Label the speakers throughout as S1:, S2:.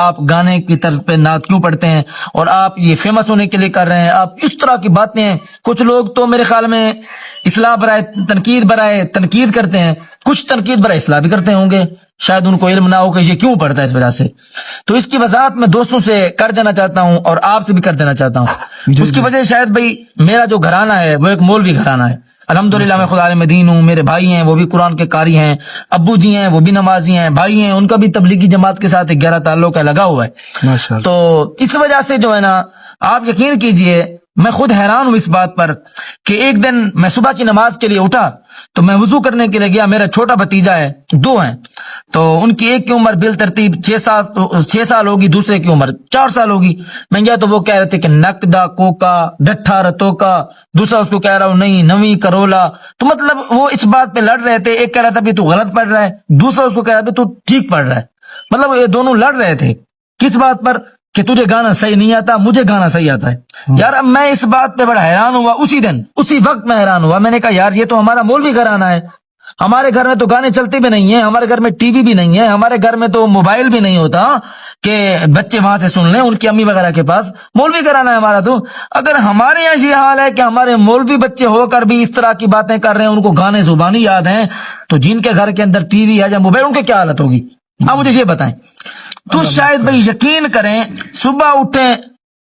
S1: آپ گانے کی طرز پہ نعت کیوں پڑھتے ہیں اور آپ یہ فیمس ہونے کے لیے کر رہے ہیں، آپ اس طرح کی باتیں ہیں۔ کچھ لوگ تو میرے خیال میں اصلاح برائے تنقید کرتے ہیں، کچھ تنقید برائے اصلاح بھی کرتے ہوں گے، شاید ان کو علم نہ ہو کہ یہ کیوں پڑھتا ہے اس وجہ سے۔ تو اس کی وضاحت میں دوستوں سے کر دینا چاہتا ہوں اور آپ سے بھی کر دینا چاہتا ہوں۔ اس کی وجہ شاید بھائی میرا جو گھرانہ ہے وہ ایک مولوی گھرانہ ہے، الحمدللہ میں خدا عالم دین ہوں، میرے بھائی ہیں وہ بھی قرآن کے قاری ہیں، ابو جی ہیں وہ بھی نمازی ہیں، بھائی ہیں ان کا بھی تبلیغی جماعت کے ساتھ ایک گہرا تعلق ہے، لگا ہوا ہے۔ تو اس وجہ سے جو ہے نا آپ یقین کیجئے میں خود حیران ہوں اس بات پر کہ ایک دن میں صبح کی نماز کے لیے اٹھا تو میں وضو کرنے کے لیے گیا، میرا چھوٹا بھتیجا ہے، 2 ہیں، تو ان کی ایک کی عمر بالترتیب 6 سال ہوگی، دوسرے کی عمر 4 سال ہوگی۔ میں گیا تو وہ کہہ رہے تھے کہ نقدہ کوکا ڈٹھا رتو کا، دوسرا اس کو کہہ رہا ہوں نہیں نویں کرولا، تو مطلب وہ اس بات پہ لڑ رہے تھے، ایک کہہ رہا تھا بھی تو غلط پڑھ رہا ہے، دوسرا اس کو کہہ رہا تھا تو ٹھیک پڑھ رہا ہے، مطلب یہ دونوں لڑ رہے تھے کس بات پر کہ تجھے گانا صحیح نہیں آتا، مجھے گانا صحیح آتا ہے۔ یار اب میں اس بات پہ بڑا حیران ہوا، اسی وقت میں حیران ہوا، میں نے کہا یار یہ تو ہمارا مولوی گھرانہ ہے، ہمارے گھر میں تو گانے چلتے بھی نہیں ہیں، ہمارے گھر میں ٹی وی بھی نہیں ہے، ہمارے گھر میں تو موبائل بھی نہیں ہوتا کہ بچے وہاں سے سن لیں، ان کی امی وغیرہ کے پاس، مولوی گھرانہ ہے ہمارا۔ تو اگر ہمارے یہاں یہ حال ہے کہ ہمارے مولوی بچے ہو کر بھی اس طرح کی باتیں کر رہے ہیں، ان کو گانے زبانی یاد ہیں، تو جن کے گھر کے اندر ٹی وی ہے یا موبائل ان کی کیا حالت ہوگی؟ آپ مجھے یہ بتائیں۔ تو شاید بھائی یقین کریں، صبح اٹھیں،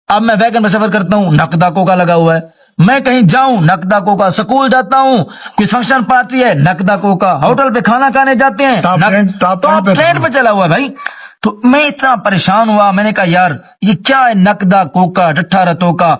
S1: اب میں ویگن میں سفر کرتا ہوں، نقدہ کوکا لگا ہوا ہے، میں کہیں جاؤں نقدہ کوکا، سکول جاتا ہوں کوئی فنکشن پارٹی ہے نقدہ کوکا، ہوٹل پہ کھانا کھانے جاتے ہیں ٹاپ ٹرینڈ پہ چلا ہوا ہے بھائی۔ تو میں اتنا پریشان ہوا، میں نے کہا یار یہ کیا ہے نقدہ کوکا ڈٹھا رتو کا،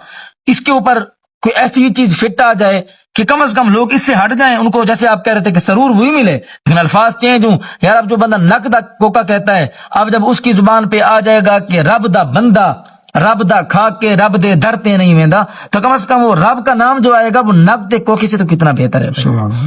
S1: اس کے اوپر کوئی ایسی چیز فٹ آ جائے کہ کم از کم لوگ اس سے ہٹ جائیں، ان کو جیسے آپ کہہ رہے تھے کہ سرور وہی ملے لیکن الفاظ چینج ہوں۔ یار اب جو بندہ نقدہ کوکا کہتا ہے، اب جب اس کی زبان پہ آ جائے گا کہ رب دا بندہ، رب دا کھا کے رب دے درتے نہیں ویندا، تو کم از کم وہ رب کا نام جو آئے گا وہ نقد کوکی سے تو کتنا بہتر ہے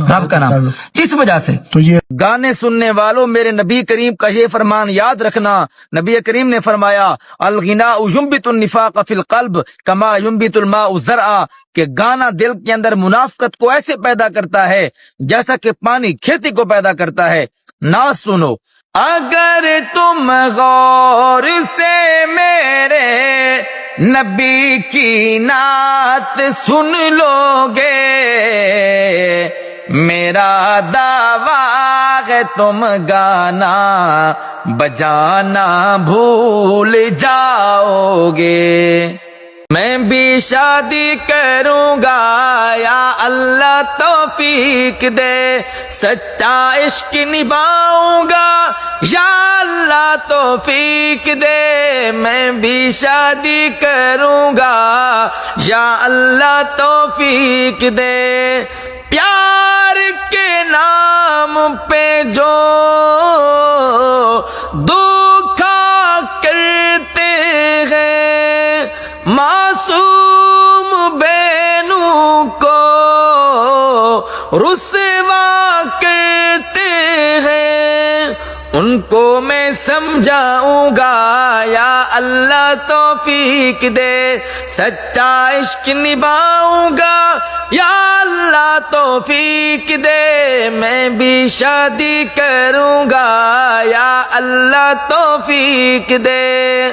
S1: رب کا نام۔ اس وجہ سے تو یہ گانے سننے والوں میرے نبی کریم کا یہ فرمان یاد رکھنا، نبی کریم نے فرمایا الغناء ينبت النفاق فی القلب کما ينبت الماء الزرع، کہ گانا دل کے اندر منافقت کو ایسے پیدا کرتا ہے جیسا کہ پانی کھیتی کو پیدا کرتا ہے۔ نہ سنو اگر تم غور سے میرے نبی کی نعت سن لو گے، میرا دعویٰ ہے تم گانا بجانا بھول جاؤ گے۔ میں بھی شادی کروں گا یا اللہ توفیق دے، سچا عشق نبھاؤں گا یا اللہ توفیق دے، میں بھی شادی کروں گا یا اللہ توفیق دے، پیار کے نام پہ جو دھوکا کرتے ہیں، معصوم بینوں کو رسوا کرتے ہیں، ان کو میں سمجھاؤں گا یا اللہ توفیق دے، سچا عشق نبھاؤں گا یا اللہ توفیق دے، میں بھی شادی کروں گا یا اللہ توفیق دے۔